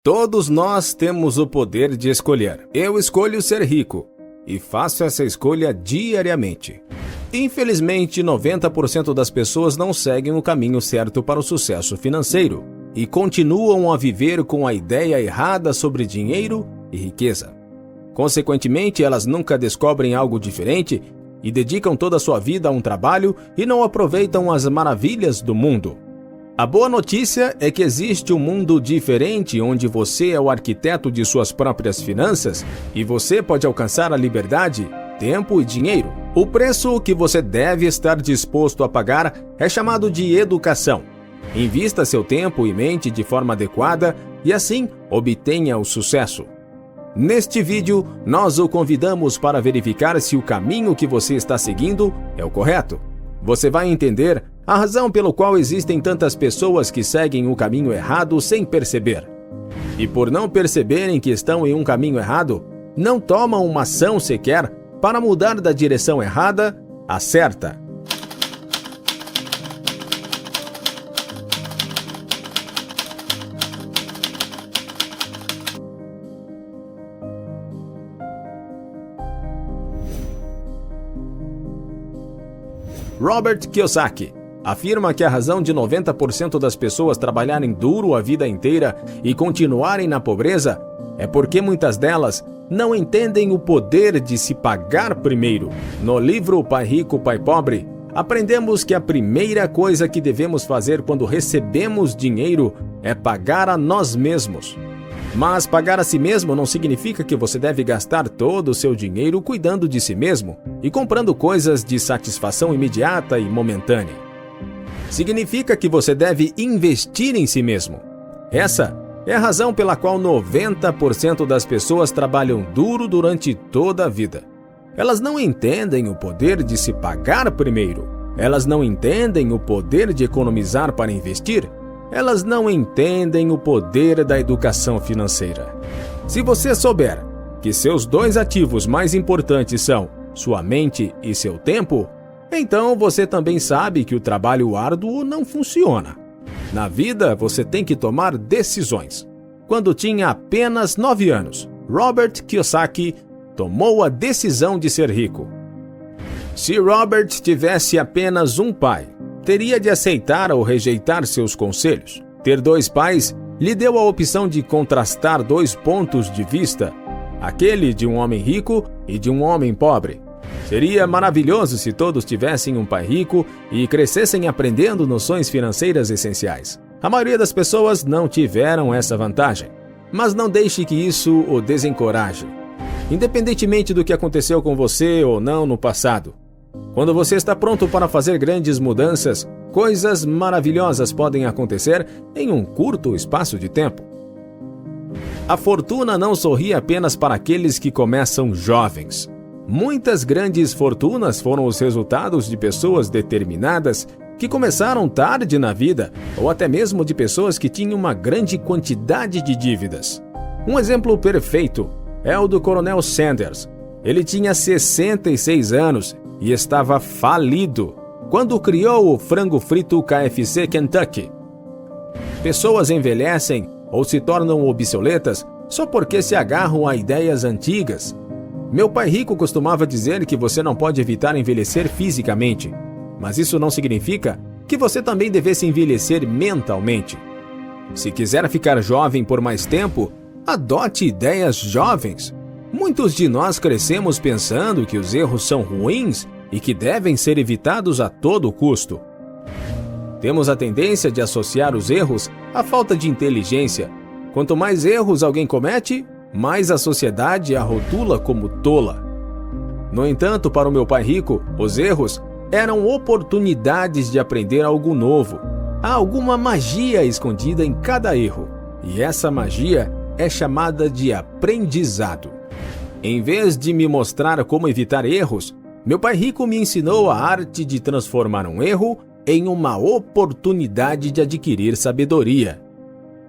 Todos nós temos o poder de escolher. Eu escolho ser rico e faço essa escolha diariamente. Infelizmente, 90% das pessoas não seguem o caminho certo para o sucesso financeiro e continuam a viver com a ideia errada sobre dinheiro e riqueza. Consequentemente, elas nunca descobrem algo diferente e dedicam toda a sua vida a um trabalho e não aproveitam as maravilhas do mundo. A boa notícia é que existe um mundo diferente onde você é o arquiteto de suas próprias finanças e você pode alcançar a liberdade, tempo e dinheiro. O preço que você deve estar disposto a pagar é chamado de educação. Invista seu tempo e mente de forma adequada e assim obtenha o sucesso. Neste vídeo, nós o convidamos para verificar se o caminho que você está seguindo é o correto. Você vai entender a razão pelo qual existem tantas pessoas que seguem o caminho errado sem perceber. E por não perceberem que estão em um caminho errado, não tomam uma ação sequer para mudar da direção errada à certa. Robert Kiyosaki afirma que a razão de 90% das pessoas trabalharem duro a vida inteira e continuarem na pobreza é porque muitas delas não entendem o poder de se pagar primeiro. No livro Pai Rico, Pai Pobre, aprendemos que a primeira coisa que devemos fazer quando recebemos dinheiro é pagar a nós mesmos. Mas pagar a si mesmo não significa que você deve gastar todo o seu dinheiro cuidando de si mesmo e comprando coisas de satisfação imediata e momentânea. Significa que você deve investir em si mesmo. Essa é a razão pela qual 90% das pessoas trabalham duro durante toda a vida. Elas não entendem o poder de se pagar primeiro. Elas não entendem o poder de economizar para investir. Elas não entendem o poder da educação financeira. Se você souber que seus dois ativos mais importantes são sua mente e seu tempo, então você também sabe que o trabalho árduo não funciona. Na vida, você tem que tomar decisões. Quando tinha apenas 9 anos, Robert Kiyosaki tomou a decisão de ser rico. Se Robert tivesse apenas um pai, teria de aceitar ou rejeitar seus conselhos. Ter 2 pais lhe deu a opção de contrastar 2 pontos de vista, aquele de um homem rico e de um homem pobre. Seria maravilhoso se todos tivessem um pai rico e crescessem aprendendo noções financeiras essenciais. A maioria das pessoas não tiveram essa vantagem, mas não deixe que isso o desencoraje. Independentemente do que aconteceu com você ou não no passado, quando você está pronto para fazer grandes mudanças, coisas maravilhosas podem acontecer em um curto espaço de tempo. A fortuna não sorri apenas para aqueles que começam jovens. Muitas grandes fortunas foram os resultados de pessoas determinadas que começaram tarde na vida, ou até mesmo de pessoas que tinham uma grande quantidade de dívidas. Um exemplo perfeito é o do Coronel Sanders. Ele tinha 66 anos e estava falido quando criou o frango frito KFC Kentucky. Pessoas envelhecem ou se tornam obsoletas só porque se agarram a ideias antigas. Meu pai rico costumava dizer que você não pode evitar envelhecer fisicamente, mas isso não significa que você também devesse envelhecer mentalmente. Se quiser ficar jovem por mais tempo, adote ideias jovens. Muitos de nós crescemos pensando que os erros são ruins e que devem ser evitados a todo custo. Temos a tendência de associar os erros à falta de inteligência. Quanto mais erros alguém comete, mais a sociedade a rotula como tola. No entanto, para o meu pai rico, os erros eram oportunidades de aprender algo novo. Há alguma magia escondida em cada erro, e essa magia é chamada de aprendizado. Em vez de me mostrar como evitar erros, meu pai rico me ensinou a arte de transformar um erro em uma oportunidade de adquirir sabedoria.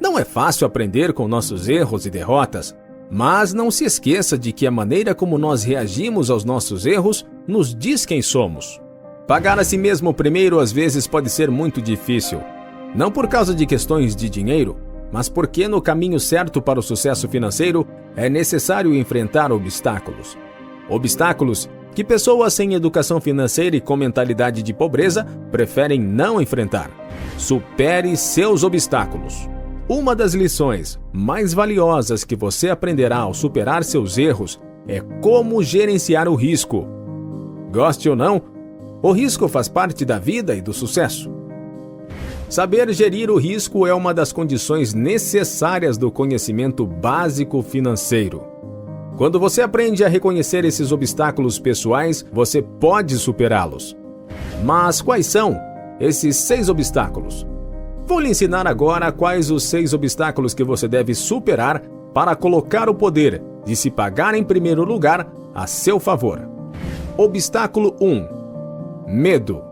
Não é fácil aprender com nossos erros e derrotas, mas não se esqueça de que a maneira como nós reagimos aos nossos erros nos diz quem somos. Pagar a si mesmo primeiro às vezes pode ser muito difícil. Não por causa de questões de dinheiro, mas porque no caminho certo para o sucesso financeiro é necessário enfrentar obstáculos. Obstáculos que pessoas sem educação financeira e com mentalidade de pobreza preferem não enfrentar. Supere seus obstáculos. Uma das lições mais valiosas que você aprenderá ao superar seus erros é como gerenciar o risco. Goste ou não, o risco faz parte da vida e do sucesso. Saber gerir o risco é uma das condições necessárias do conhecimento básico financeiro. Quando você aprende a reconhecer esses obstáculos pessoais, você pode superá-los. Mas quais são esses 6 obstáculos? Vou lhe ensinar agora quais os 6 obstáculos que você deve superar para colocar o poder de se pagar em primeiro lugar a seu favor. Obstáculo 1. Medo.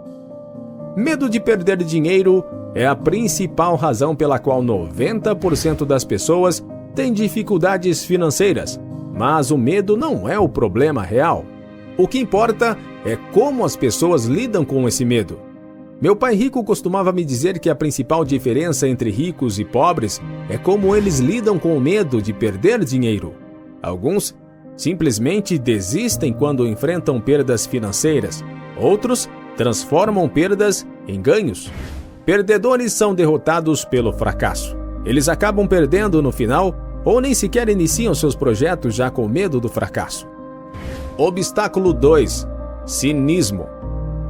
Medo de perder dinheiro é a principal razão pela qual 90% das pessoas têm dificuldades financeiras, mas o medo não é o problema real. O que importa é como as pessoas lidam com esse medo. Meu pai rico costumava me dizer que a principal diferença entre ricos e pobres é como eles lidam com o medo de perder dinheiro. Alguns simplesmente desistem quando enfrentam perdas financeiras. Outros transformam perdas em ganhos. Perdedores são derrotados pelo fracasso. Eles acabam perdendo no final ou nem sequer iniciam seus projetos já com medo do fracasso. Obstáculo 2. Cinismo.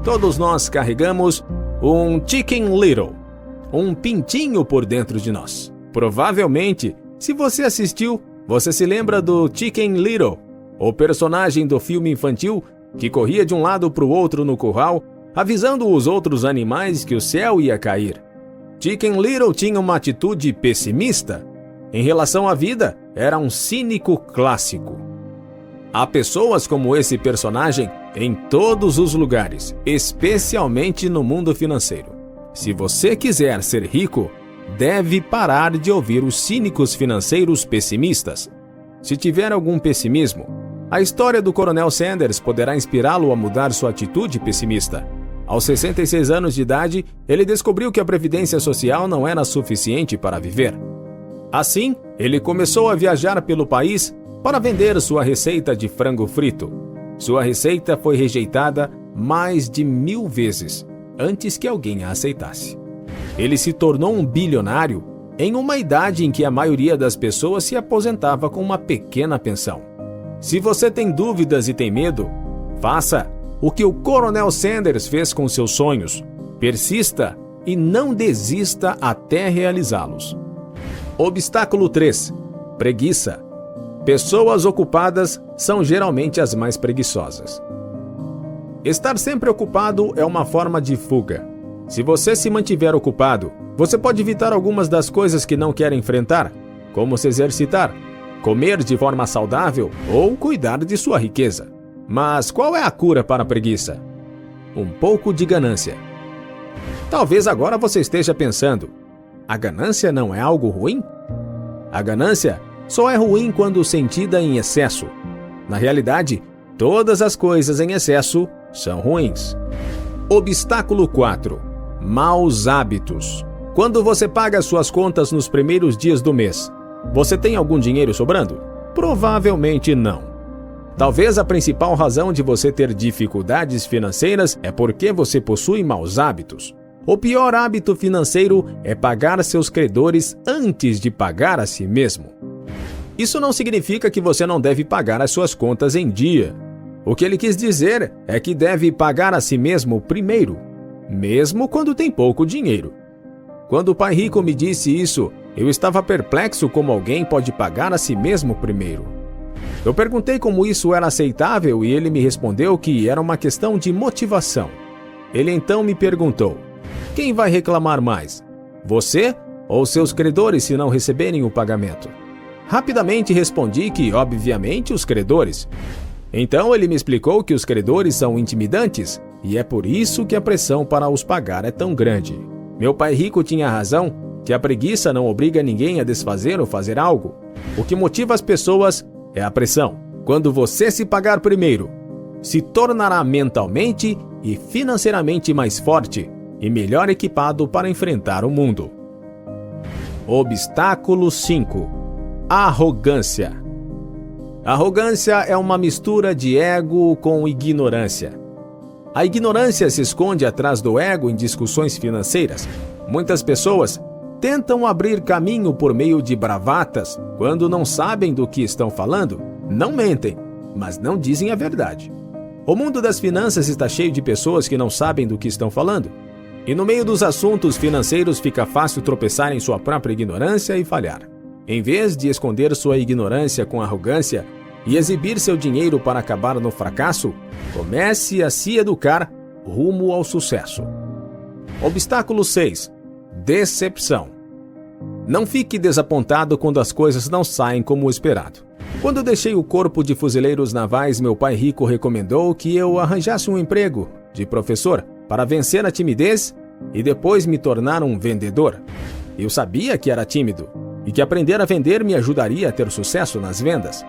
Todos nós carregamos um Chicken Little, um pintinho por dentro de nós. Provavelmente, se você assistiu, você se lembra do Chicken Little, o personagem do filme infantil que corria de um lado para o outro no curral, avisando os outros animais que o céu ia cair. Chicken Little tinha uma atitude pessimista. Em relação à vida, era um cínico clássico. Há pessoas como esse personagem em todos os lugares, especialmente no mundo financeiro. Se você quiser ser rico, deve parar de ouvir os cínicos financeiros pessimistas. Se tiver algum pessimismo, a história do Coronel Sanders poderá inspirá-lo a mudar sua atitude pessimista. Aos 66 anos de idade, ele descobriu que a previdência social não era suficiente para viver. Assim, ele começou a viajar pelo país para vender sua receita de frango frito. Sua receita foi rejeitada mais de 1000 vezes antes que alguém a aceitasse. Ele se tornou um bilionário em uma idade em que a maioria das pessoas se aposentava com uma pequena pensão. Se você tem dúvidas e tem medo, faça o que o Coronel Sanders fez com seus sonhos. Persista e não desista até realizá-los. Obstáculo 3. Preguiça. Pessoas ocupadas são geralmente as mais preguiçosas. Estar sempre ocupado é uma forma de fuga. Se você se mantiver ocupado, você pode evitar algumas das coisas que não quer enfrentar, como se exercitar, comer de forma saudável ou cuidar de sua riqueza. Mas qual é a cura para a preguiça? Um pouco de ganância. Talvez agora você esteja pensando: a ganância não é algo ruim? A ganância só é ruim quando sentida em excesso. Na realidade, todas as coisas em excesso são ruins. Obstáculo 4. Maus hábitos. Quando você paga suas contas nos primeiros dias do mês, você tem algum dinheiro sobrando? Provavelmente não. Talvez a principal razão de você ter dificuldades financeiras é porque você possui maus hábitos. O pior hábito financeiro é pagar seus credores antes de pagar a si mesmo. Isso não significa que você não deve pagar as suas contas em dia. O que ele quis dizer é que deve pagar a si mesmo primeiro, mesmo quando tem pouco dinheiro. Quando o pai rico me disse isso, eu estava perplexo como alguém pode pagar a si mesmo primeiro. Eu perguntei como isso era aceitável e ele me respondeu que era uma questão de motivação. Ele então me perguntou: quem vai reclamar mais? Você ou seus credores se não receberem o pagamento? Rapidamente respondi que, obviamente, os credores. Então ele me explicou que os credores são intimidantes e é por isso que a pressão para os pagar é tão grande. Meu pai rico tinha razão que a preguiça não obriga ninguém a desfazer ou fazer algo. O que motiva as pessoas é a pressão. Quando você se pagar primeiro, se tornará mentalmente e financeiramente mais forte e melhor equipado para enfrentar o mundo. Obstáculo 5. Arrogância. Arrogância é uma mistura de ego com ignorância. A ignorância se esconde atrás do ego em discussões financeiras. Muitas pessoas tentam abrir caminho por meio de bravatas quando não sabem do que estão falando. Não mentem, mas não dizem a verdade. O mundo das finanças está cheio de pessoas que não sabem do que estão falando. E no meio dos assuntos financeiros fica fácil tropeçar em sua própria ignorância e falhar. Em vez de esconder sua ignorância com arrogância e exibir seu dinheiro para acabar no fracasso, comece a se educar rumo ao sucesso. Obstáculo 6. Decepção. Não fique desapontado quando as coisas não saem como esperado. Quando deixei o Corpo de Fuzileiros Navais, meu pai rico recomendou que eu arranjasse um emprego de professor para vencer a timidez e depois me tornar um vendedor. Eu sabia que era tímido e que aprender a vender me ajudaria a ter sucesso nas vendas.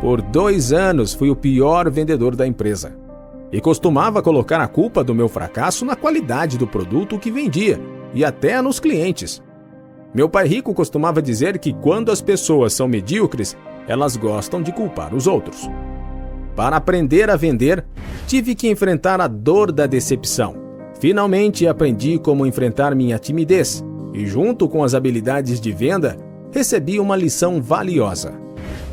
Por 2 anos fui o pior vendedor da empresa e costumava colocar a culpa do meu fracasso na qualidade do produto que vendia e até nos clientes. Meu pai rico costumava dizer que quando as pessoas são medíocres, elas gostam de culpar os outros. Para aprender a vender, tive que enfrentar a dor da decepção. Finalmente aprendi como enfrentar minha timidez e, junto com as habilidades de venda, recebi uma lição valiosa.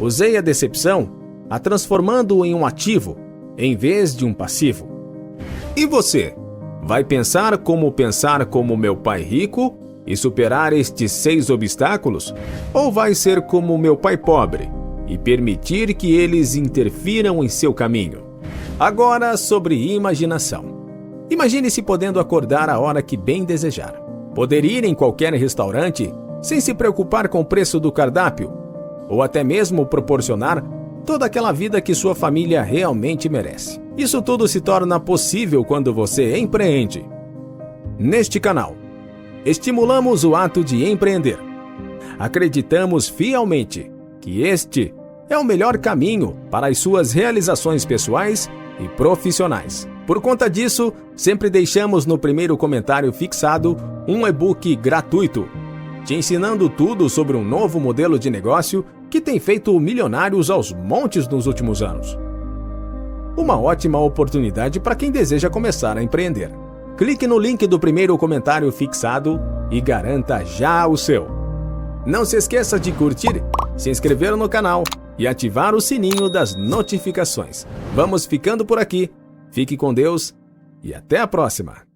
Usei a decepção, a transformando em um ativo, em vez de um passivo. E você? Vai pensar como meu pai rico e superar estes 6 obstáculos? Ou vai ser como meu pai pobre e permitir que eles interfiram em seu caminho? Agora, sobre imaginação. Imagine-se podendo acordar a hora que bem desejar. Poder ir em qualquer restaurante sem se preocupar com o preço do cardápio, ou até mesmo proporcionar toda aquela vida que sua família realmente merece. Isso tudo se torna possível quando você empreende. Neste canal, estimulamos o ato de empreender. Acreditamos fielmente que este é o melhor caminho para as suas realizações pessoais e profissionais. Por conta disso, sempre deixamos no primeiro comentário fixado um e-book gratuito, te ensinando tudo sobre um novo modelo de negócio que tem feito milionários aos montes nos últimos anos. Uma ótima oportunidade para quem deseja começar a empreender. Clique no link do primeiro comentário fixado e garanta já o seu. Não se esqueça de curtir, se inscrever no canal e ativar o sininho das notificações. Vamos ficando por aqui. Fique com Deus e até a próxima!